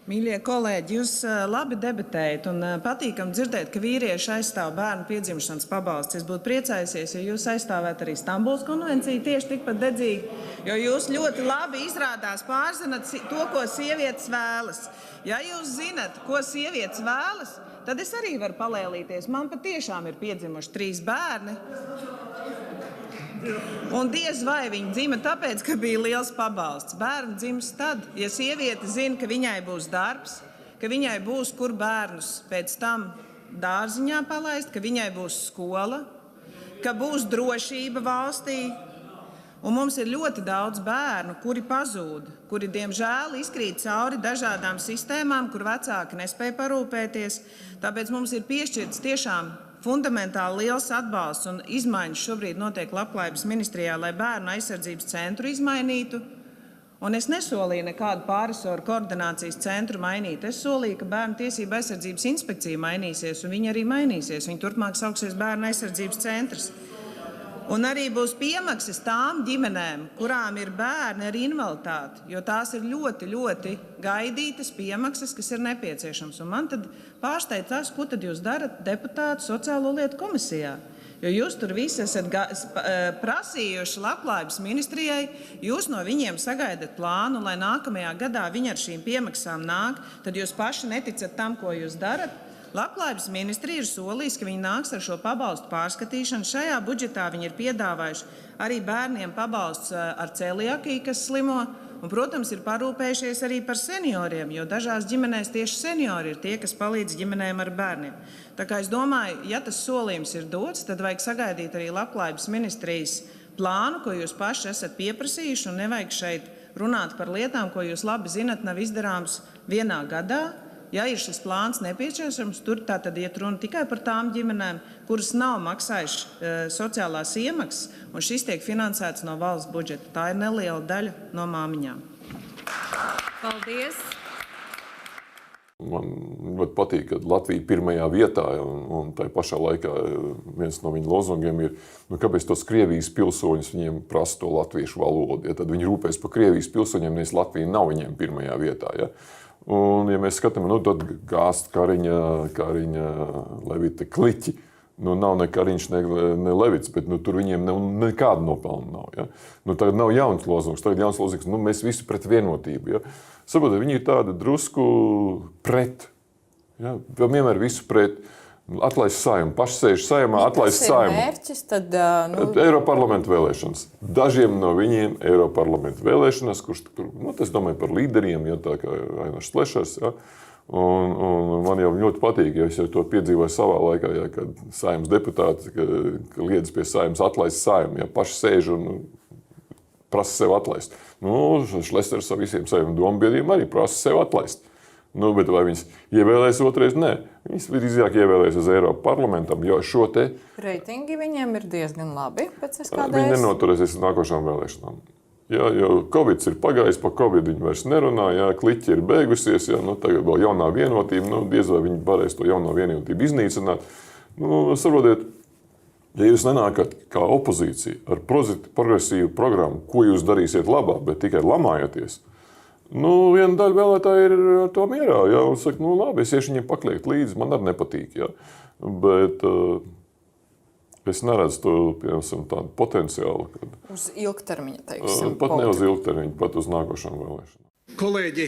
Mīļie kolēģi, jūs labi debatējat un patīkam dzirdēt, ka vīrieši aizstāv bērnu piedzimšanas pabalsts. Es būtu priecājusies, ja jūs aizstāvētu arī Stambulas konvenciju tieši tikpat dedzīgi, jo jūs ļoti labi izrādās pārzinat to, ko sievietes vēlas. Ja jūs zinat, ko sievietes vēlas, tad es arī varu palēlīties. Man patiešām ir piedzimuši 3 bērni. Un diez vai viņi dzima tāpēc, ka bija liels pabalsts. Bērni dzims tad, ja sieviete zina, ka viņai būs darbs, ka viņai būs kur bērnus pēc tam dārziņā palaist, ka viņai būs skola, ka būs drošība valstī. Un mums ir ļoti daudz bērnu, kuri pazūd, kuri diemžēl izkrīt cauri dažādām sistēmām, kur vecāki nespēja parūpēties. Tāpēc mums ir piešķirts tiešām fundamentāli liels atbalsts un izmaiņas šobrīd notiek Labklājības ministrijā, lai bērnu aizsardzības centru izmainītu. Un es nesolīju nekādu pārresoru koordinācijas centru mainīt. Es solīju, ka Bērnu tiesību aizsardzības inspekcija mainīsies, un viņi arī mainīsies. Viņi turpmāk sauksies Bērnu aizsardzības centrs. Un arī būs piemaksas tām ģimenēm, kurām ir bērni ar invaliditāti, jo tās ir ļoti, ļoti gaidītas piemaksas, kas ir nepieciešams. Un man tad pārsteidz tas, ko tad jūs darat deputātu sociālo lietu komisijā. Jo jūs tur visi esat prasījuši Labklājības ministrijai, jūs no viņiem sagaidat plānu, lai nākamajā gadā viņi ar šīm piemaksām nāk, tad jūs paši neticat tam, ko jūs darat. Labklājības ministrija ir solījis, ka viņi nāks ar šo pabalstu pārskatīšanu. Šajā budžetā viņi ir piedāvājuši arī bērniem pabalsts ar celiakiju, kas slimo, un, protams, ir parūpējušies arī par senioriem, jo dažās ģimenēs tieši seniori ir tie, kas palīdz ģimenēm ar bērniem. Tā kā es domāju, ja tas solījums ir dots, tad vajag sagaidīt arī Labklājības ministrijas plānu, ko jūs paši esat pieprasījuši, un nevajag šeit runāt par lietām, ko jūs labi zinat, nav izdarāms vienā gadā. Ja ir šis plāns nepieciešams, tur tā tad iet runa tikai par tām ģimenēm, kuras nav maksājuši sociālās iemaksas, un šis tiek finansēts no valsts budžeta. Tā ir neliela daļa no māmiņām. Paldies! Man ļoti patīk, ka Latvija pirmajā vietā, un tai pašā laikā viens no viņa lozungiem ir, kāpēc tos Krievijas pilsoņus viņiem prasa to latviešu valodu. Ja, tad viņi rūpēs par Krievijas pilsoņiem, nevis Latvija nav viņiem pirmajā vietā. Ja. Un, ja mēs skatām, tad Gāzt, Kariņa, Levita, Kliķi, nav ne Kariņš, ne Levits, bet tur viņiem nekāda nopelna nav. Ja? Tagad nav jauns lozungs, tagad jauns lozungs, mēs visi pret vienotību. Ja? Saprotiet, viņi ir tādi drusku pret, ja? Vienmēr visu pret. Atlaist Saeimu, paši sēž Saeimā, atlaist Saeimu. Mērķis, tad, Eiroparlamentu vēlēšanas. Dažiem no viņiem Eiroparlamentu vēlēšanas, kurš, es domāju par līderiem, ja, tā kā Ainārs Plešers, ja, un man jau ļoti patīk, ja es jau to piedzīvoju savā laikā, ja, kad Saeimas deputāti, ka liedz pie Saeimas atlaist Saeimu, ja, paši sēž un prasa sev atlaist. Šlesters ar visiem saviem dombiedriem arī prasa sev atlaist. Bet vai viņas ievēlēs otrais? Nē. Viņas drīzāk ievēlēs uz Eiropas parlamentam, jo šo te... Reitingi viņiem ir diezgan labi pēc SKDS. Viņi nenoturēsies uz nākošām vēlēšanām. Jā, jo Covid ir pagājis, pa Covid viņi vairs nerunā, jā, Kliķi ir beigusies, jā, tagad vēl jaunā vienotība, diez vai viņi varēs to jauno vienotību iznīcināt. Saprotiet, ja jūs nenākat kā opozīcija ar progresīvu programmu, ko jūs darīsiet labā, bet tikai lamājaties, viena daļa vēlētāja ir to mierā, ja, un saka, labi, es iešu viņiem pakliegt līdzi, man arī nepatīk, ja, bet es neredzu to, piemēram, tādu potenciālu. Kad, uz ilgtermiņa, teiksim. Pat ne uz ilgtermiņa, pat uz nākošām vēlēšanām. Kolēģi,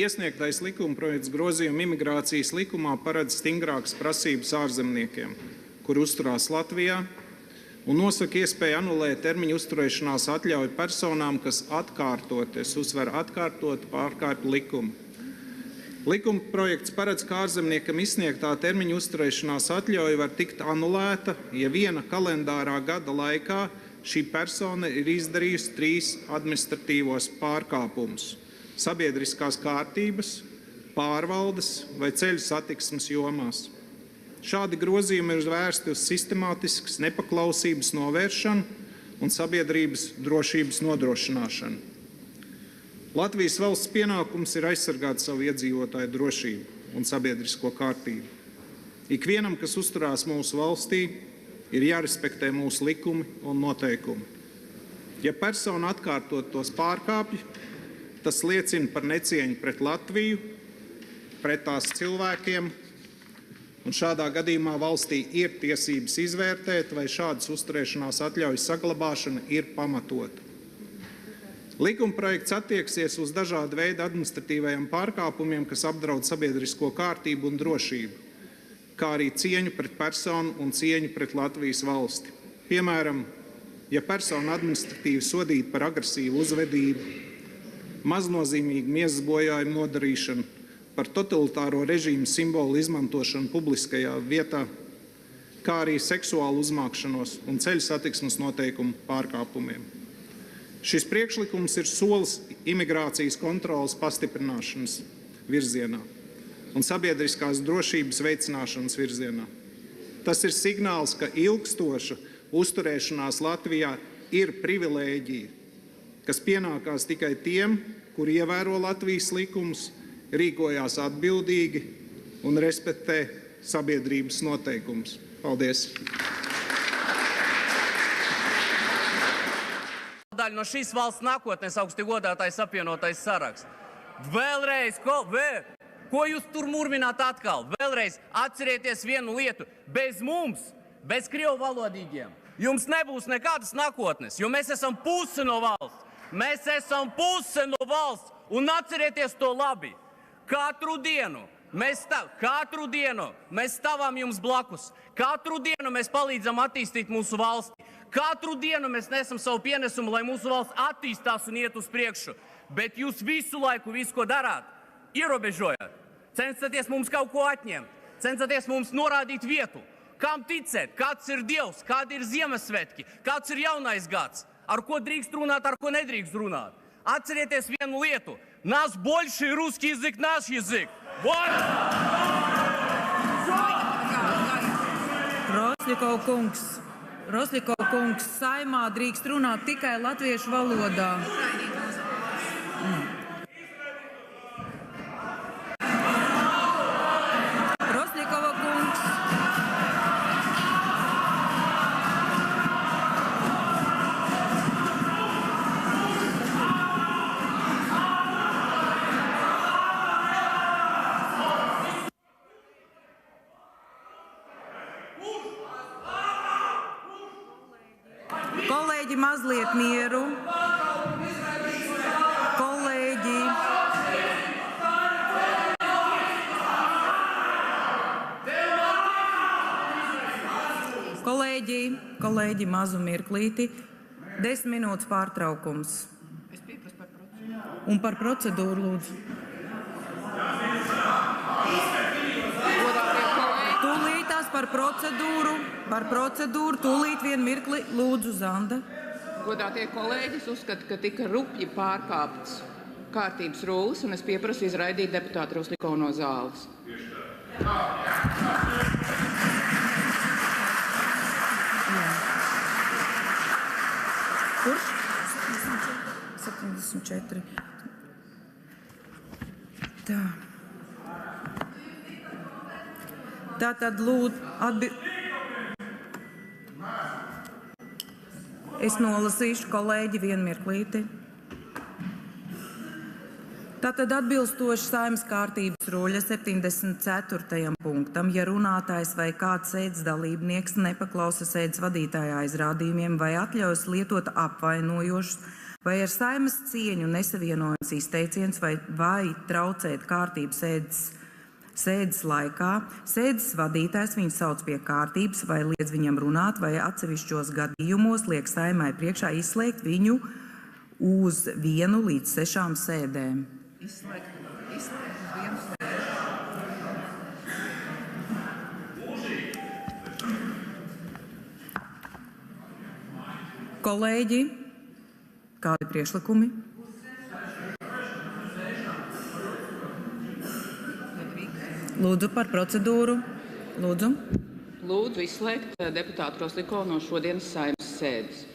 iesniegtais likumprojekts grozījuma imigrācijas likumā paredz stingrākas prasības ārzemniekiem, kur uzturās Latvijā, un nosaka iespēju anulēt termiņu uzturēšanās atļauju personām, kas atkārtot pārkāpj likumu. Likuma projekts paredz, ka ārzemniekam izsniegtā termiņu uzturēšanās atļauja var tikt anulēta, ja viena kalendārā gada laikā šī persona ir izdarījusi 3 administratīvos pārkāpumus – sabiedriskās kārtības, pārvaldes vai ceļu satiksmes jomās. Šādi grozījumi ir vērsti uz sistemātiskas nepaklausības novēršanu un sabiedrības drošības nodrošināšanu. Latvijas valsts pienākums ir aizsargāt savu iedzīvotāju drošību un sabiedrisko kārtību. Ikvienam, kas uzturās mūsu valstī, ir jārespektē mūsu likumi un noteikumi. Ja persona atkārtot tos pārkāpj, Tas liecina par necieņu pret Latviju, pret tās cilvēkiem, un šādā gadījumā valstī ir tiesības izvērtēt, vai šādas uzturēšanās atļaujas saglabāšana ir pamatota. Likumprojekts attieksies uz dažādu veidu administratīvajiem pārkāpumiem, kas apdraud sabiedrisko kārtību un drošību, kā arī cieņu pret personu un cieņu pret Latvijas valsti. Piemēram, ja persona administratīvi sodīta par agresīvu uzvedību, maznozīmīgu miesas bojājumu nodarīšanu, par totalitāro režīmu simbolu izmantošanu publiskajā vietā, kā arī seksuālu uzmākšanos un ceļu satiksmes noteikumu pārkāpumiem. Šis priekšlikums ir solis imigrācijas kontrolas pastiprināšanas virzienā un sabiedriskās drošības veicināšanas virzienā. Tas ir signāls, ka ilgstoša uzturēšanās Latvijā ir privilēģija, kas pienākās tikai tiem, kuri ievēro Latvijas likumus, rīkojās atbildīgi un respektē sabiedrības noteikumus. Paldies! Daļa no šīs valsts nākotnes augsti godātais apvienotais saraksts. Vēlreiz, ko jūs tur murmināt atkal? Vēlreiz atcerieties vienu lietu. Bez mums, bez krievu valodīgiem, jums nebūs nekādas nākotnes, jo mēs esam puse no valsts. Mēs esam puse no valsts, un atcerieties to labi. Katru dienu mēs stāvam jums blakus. Katru dienu mēs palīdzam attīstīt mūsu valsti. Katru dienu mēs nesam savu pienesumu, lai mūsu valsts attīstās un iet uz priekšu. Bet jūs visu laiku, visu, ko darāt, ierobežojat. Cenšaties mums kaut ko atņemt, cenšaties mums norādīt vietu. Kam ticēt, kāds ir Dievs, kādi ir Ziemassvētki, kāds ir jaunais gads, ar ko drīkst runāt, ar ko nedrīkst runāt. Atcerieties vienu lietu. Нас больше русский язык, наш язык. Вот! Rosļikov kungs, Saimā drīkst runāt tikai latviešu valodā. Rosļikova kungs. Kolēģi, mazliet mieru. Kolēģi. Kolēģi, mazu mirklīti. 10 minūtes pārtraukums. Un par procedūru lūdzu. Tūlītās par procedūru, tūlīt vien mirkli, lūdzu, Zanda. Godātie kolēģi, es uzskatu, ka tika rupji pārkāpts kārtības rullis, un es pieprasu izraidīt deputātu Rosļikovu no zāles. Kurš? 74. Tā. Tātad lūdzu Es nolasīšu, kolēģi, vienu mirklīti. Tātad atbilstoši Saeimas kārtības ruļa 74. punktam, ja runātājs vai kāds sēdes dalībnieks nepaklausa sēdes vadītāja aizrādījumiem vai atļaujas lietot apvainojošus vai ar Saeimas cieņu nesavienojams izteiciens vai traucēt kārtību sēdes laikā, sēdes vadītājs viņu sauc pie kārtības vai liedz viņam runāt vai atsevišķos gadījumos liek Saeimai priekšā izslēgt viņu uz 1 līdz 6 sēdēm. Izslēgt uz 1 sēdi. Kolēģi, kādi priekšlikumi? Lūdzu par procedūru. Lūdzu. Lūdzu izslēgt deputātu Rosļikovu no šodienas Saeimas sēdes.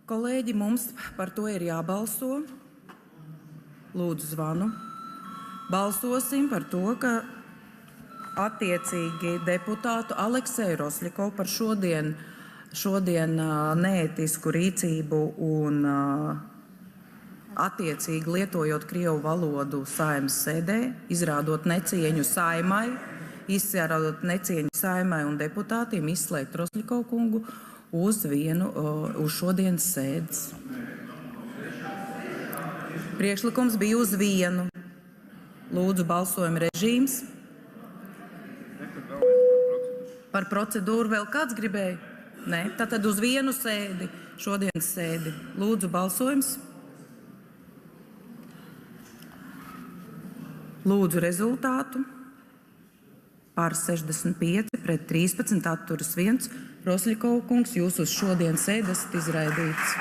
Kolēģi, mums par to ir jābalso. Lūdzu zvanu. Balsosim par to, ka attiecīgi deputātu Alekseju Rosļikovu par šodien neētisku rīcību un attiecīgi lietojot krievu valodu Saeimas sēdē, izrādot necieņu Saeimai, un deputātiem, izslēgt Rosļikovu kungu uz šodienas sēdes. Priekšlikums bija uz vienu. Lūdzu, balsojuma režīms. Par procedūru vēl kāds gribēja? Nē, tātad uz vienu sēdi, šodienas sēdi. Lūdzu, balsojums. Lūdzu rezultātu. Par 65 pret 13 atturas 1. Rosļikovu kungs, jūs uz šodienas sēdi esat izraidīts.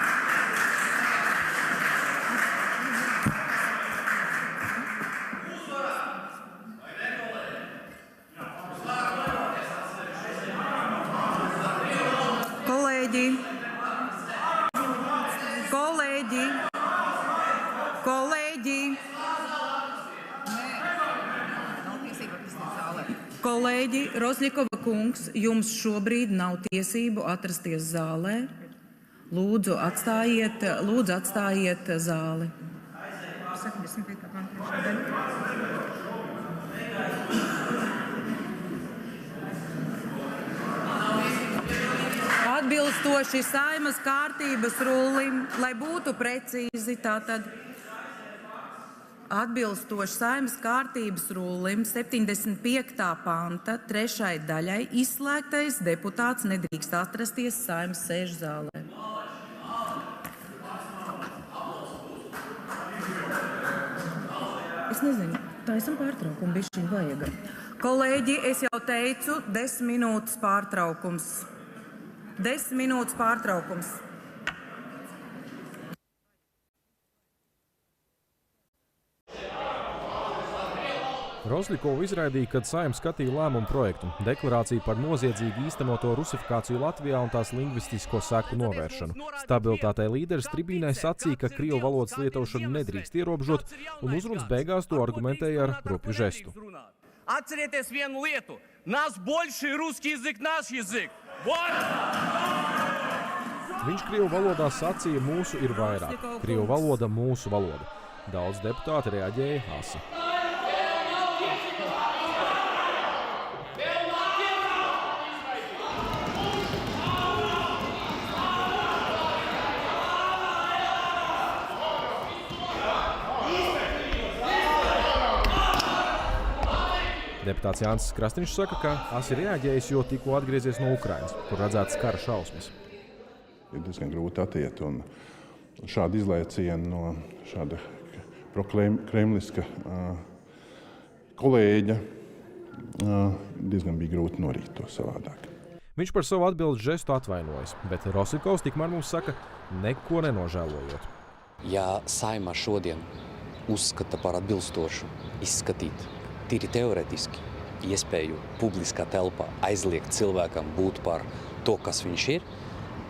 Kolēģi, Rosļikova kungs, jums šobrīd nav tiesību atrasties zālē. Lūdzu, atstājiet zāli. Atbilstoši Saeimas kārtības rullim, lai būtu precīzi, tātad atbilstoši Saeimas kārtības rullim 75. panta 3. daļai izslēgtais deputāts nedrīkst atrasties Saeimas sēžu zālē. Es nezinu, taisam pārtraukumu, bišķiņ vajag. Kolēģi, es jau teicu, 10 minūtes pārtraukums. 10 minūtes pārtraukums. Rosļikovu izraidīja, kad Saeima skatīja lēmumu projektu – deklarāciju par noziedzīgi īstenoto rusifikāciju Latvijā un tās lingvistisko seku novēršanu. Stabilitātei līderis tribīnē sacīja, ka krievu valodas lietošanu nedrīkst ierobežot, un uzrunas beigās to argumentēja ar rupju žestu. Atcerieties vienu lietu. Нас больше русский язык, наш язык. Viņš krievu valodā sacīja mūsu ir vairāk. Krievu valoda mūsu valoda. Daudz deputāti reaģēja asi. Deputāts Jānis Krasniņš saka, ka asi reaģējis, jo tikko atgriezies no Ukrainas, kur redzētas kara šausmas. Ir diezgan grūti attiet, un šāda izlaiciena no šāda prokremliska kolēģa diezgan bija grūti norīt to savādāk. Viņš par savu atbildes žestu atvainojas, bet Rosļikovs tikmēr mums saka, neko nenožēlojot. Ja Saeima šodien uzskata par atbilstošu izskatīt tīri teoretiski iespēju publiskā telpā aizliegt cilvēkam būt par to, kas viņš ir,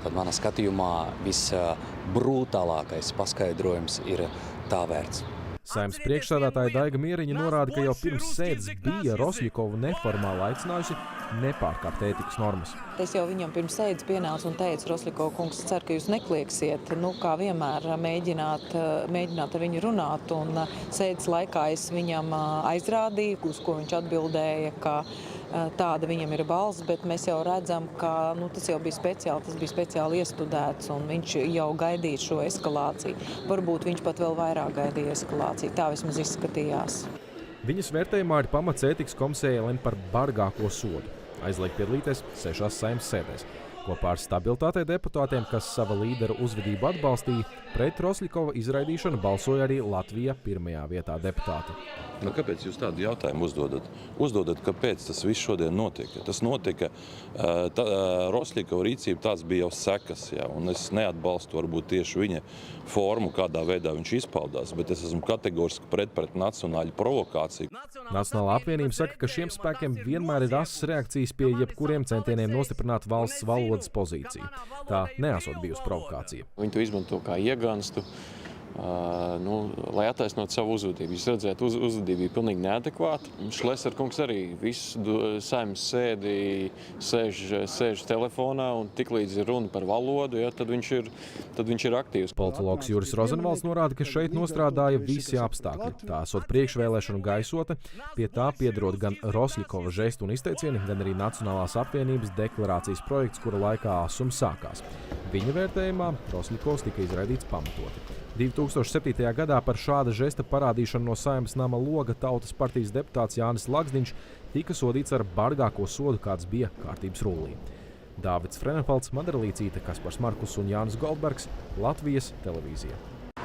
tad manā skatījumā visbrutālākais paskaidrojums ir tā vērts. Saeimas priekšsēdētāja Daiga Mieriņa norāda, ka jau pirms sēdes bija Rosļikovu neformāli aicinājusi nepārkāpt ētikas normas. Es jau viņam pirms sēdes pienācu un teicu, Rosļikova kungs, ceru, ka jūs neklieksiet, kā vienmēr mēģināt ar viņu runāt. Un sēdes laikā es viņam aizrādīju, uz ko viņš atbildēja, ka tāda viņam ir balss, bet mēs jau redzam, ka tas jau bija speciāli iestudēts un viņš jau gaidīja šo eskalāciju. Varbūt viņš pat vēl vairāk gaidīja eskalāciju. Tā vismaz izskatījās. Viņas vērtējumā ir pamats ētikas komisijai lemt par bargāko sodu. Aizliegt piedalīties 6 Saeimas sēdēs. Kopā ar stabilitātei deputātiem, kas sava līderu uzvedību atbalstīja, pret Rosļikova izraidīšanu balsoja arī Latvija pirmajā vietā deputāti. Kāpēc jūs tādu jautājumu uzdodat? Uzdodat, kāpēc tas viss šodien notika? Tas notika, Rosļikova rīcība tāds bija jau sekas, un es neatbalstu varbūt tieši viņa formu, kādā veidā viņš izpaudās, bet es esmu kategoriski pret nacionāļu provokāciju. Nacionālā apvienība saka, ka šiem spēkiem vienmēr ir asas reakcijas pie jebkuriem centieniem nostiprināt valsts valodas pozīciju. Tā neesot bijusi provokācija. Viņi to izmanto kā iegānstu, lai attaisnotu savu uzvedību. Jūs redzēt, uzvedība bija pilnīgi neadekvāta. Šlesner kungs arī visu saimnes sēdi sēž telefonā un tiklīdz ir runa par valodu, tad viņš ir aktīvs. Politologs Juris Rozenvalds norāda, ka šeit nostrādāja visi apstākļi. Tā esot priekšvēlēšanu gaisotne, pie tā piederot gan Rosļikova žestu un izteicieni, gan arī Nacionālās apvienības deklarācijas projekts, kura laikā asums sākās. Viņa vērtējumā Rosļikovs tika izraidīts pamatoti. 2007. gadā par šāda žesta parādīšanu no Saeimas nama loga Tautas partijas deputāts Jānis Lagzdiņš tika sodīts ar bargāko sodu, kāds bija kārtības rullī. Dāvids Frenenfelds, Madara Līcīte, Kaspars Markus un Jānis Goldbergs, Latvijas televīzija.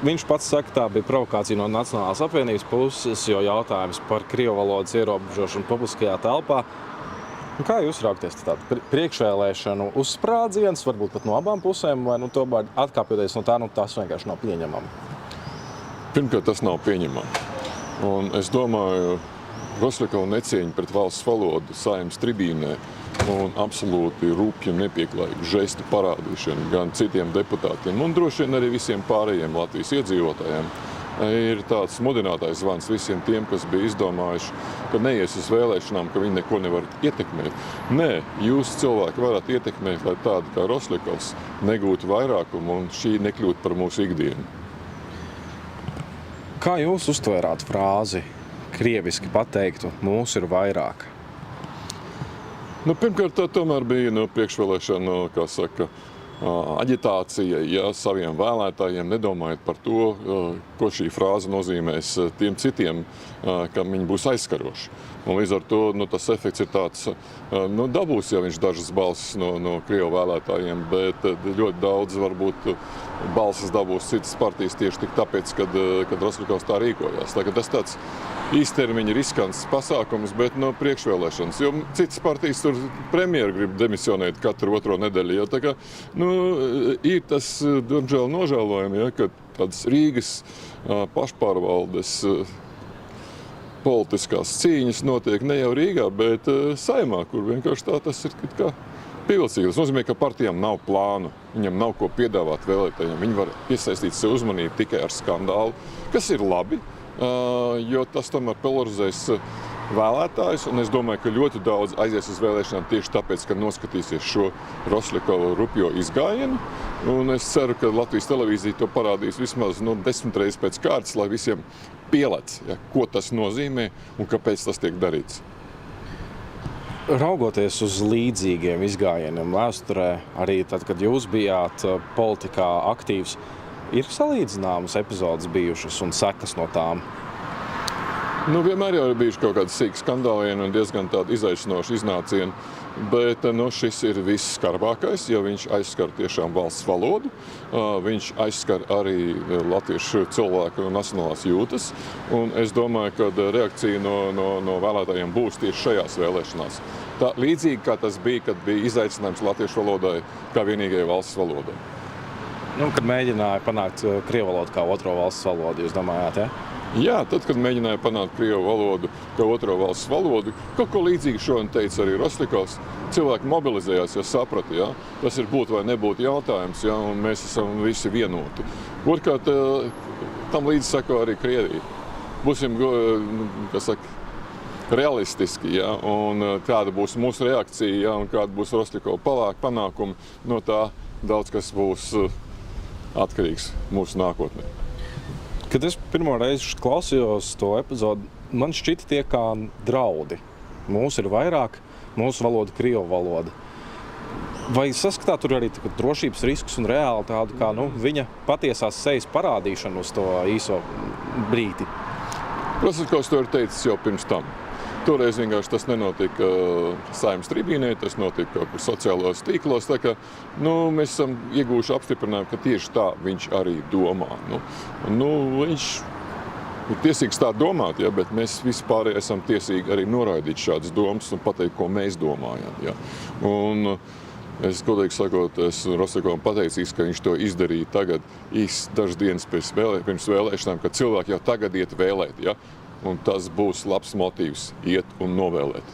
Viņš pats saka, tā bija provokācija no Nacionālās apvienības puses, jo jautājums par krievu valodas ierobežošanu publiskajā telpā. Kā jūs raugties tādu priekšvēlēšanu uzsprādziens, varbūt pat no abām pusēm, vai tomēr atkāpjoties no tā, tas vienkārši nav pieņemami? Pirmkārt, tas nav pieņemami. Un es domāju, Rosļikova necieņa pret valsts valodu Saeimas tribīnē un absolūti rupju un nepieklājīgu žestu parādīšanu gan citiem deputātiem un droši vien arī visiem pārējiem Latvijas iedzīvotājiem ir tāds mudinātais zvans visiem tiem, kas bija izdomājuši, ka neies uz vēlēšanām, ka viņi neko nevar ietekmēt. Nē, jūs cilvēki varat ietekmēt, lai tādi kā Rosļikovs negūtu vairākumu un šī nekļūtu par mūsu ikdienu. Kā jūs uztvērāt frāzi, krieviski pateiktu, mūs ir vairāk? Pirmkārt, tā tomēr bija priekšvēlēšana, kā saka, aģitācija saviem vēlētājiem, nedomājot par to, ko šī frāze nozīmēs tiem citiem, kam viņi būs aizskaroši. Un līdz ar to tas efekts ir tāds, dabūs jau viņš dažas balsis no krievu vēlētājiem, bet ļoti daudz varbūt balsis dabūs citas partijas tieši tik tāpēc, kad Rosļikovs tā rīkojās. Tas tāds īstermiņa riskants pasākums, bet priekšvēlēšanas, jo citas partijas tur premjeru grib demisionēt katru otro nedēļu. Jo, tā kā, ir tas, diemžēl, nožēlojami, ka tādas Rīgas pašpārvaldes politiskās cīņas notiek ne jau Rīgā, bet Saeimā, kur vienkārši tā tas ir kā pievilcīgi. Tas nozīmē, ka partijām nav plānu, viņam nav ko piedāvāt vēlētājiem. Viņi var iesaistīt sev uzmanību tikai ar skandālu, kas ir labi, jo tas tomēr polarizēs vēlētājus, un es domāju, ka ļoti daudz aizies uz vēlēšanām tieši tāpēc, ka noskatīsies šo Rosļikova rupjo izgājienu, un es ceru, ka Latvijas televīzija to parādīs vismaz 10 reizes pēc kārtas, lai visiem pielec, ko tas nozīmē un kāpēc tas tiek darīts. Raugoties uz līdzīgiem izgājieniem vēsturē, arī tad, kad jūs bijāt politikā aktīvs, ir salīdzināmas epizodes bijušas un sekas no tām? Vienmēr jau ir bijuši kaut kādi sīki skandālieni un diezgan tādi izaicinoši iznācieni, bet šis ir viss skarbākais, jo viņš aizskar tiešām valsts valodu, viņš aizskar arī latviešu cilvēku nacionālās jūtas, un es domāju, ka reakcija no vēlētājiem būs tieši šajās vēlēšanās. Tā līdzīgi kā tas bija, kad bija izaicinājums latviešu valodai kā vienīgajai valsts valodai. Kad mēģināja panākt krievu valodu kā otro valsts valodu, jūs domājāt, ja? Jā, tad, kad mēģināja panākt krievu valodu kā otro valsts valodu, kaut ko līdzīgi šodien teica arī Rosļikovs, cilvēki mobilizējās, jo saprata, tas ir būt vai nebūt jautājums, un mēs esam visi vienoti. Otrkārt, tam līdzi sako arī Krievija. Būsim, realistiski, un kāda būs mūsu reakcija, un kāda būs Rosļikova panākumi, no tā daudz kas būs atkarīgs mūsu nākotnē. Kad es pirmo reizi klausījos to epizodu, man šķita tie kā draudi. Mūs ir vairāk, mūsu valoda krievu valoda. Vai saskatāt tur arī drošības riskus un reāli tādu kā viņa patiesās sejas parādīšanu uz to īso brīdi? Rosļikovs to ir teicis jau pirms tam. Toreiz vienkārši tas nenotika Saeimas tribīnē, tas notika kaut kur sociālos tīklos. Tā kā, mēs esam iegūši apstiprinājumu, ka tieši tā viņš arī domā. Viņš ir tiesīgs tā domāt, bet mēs vispār esam tiesīgi arī noraidīt šādas domas un pateikt, ko mēs domājam. Un es, godīgi sakot, esmu Rosļikovam pateicis, ka viņš to izdarīja tagad dažas dienas pirms vēlēšanām, kad cilvēki jau tagad iet vēlēt. Un tas būs labs motīvs iet un novēlēt.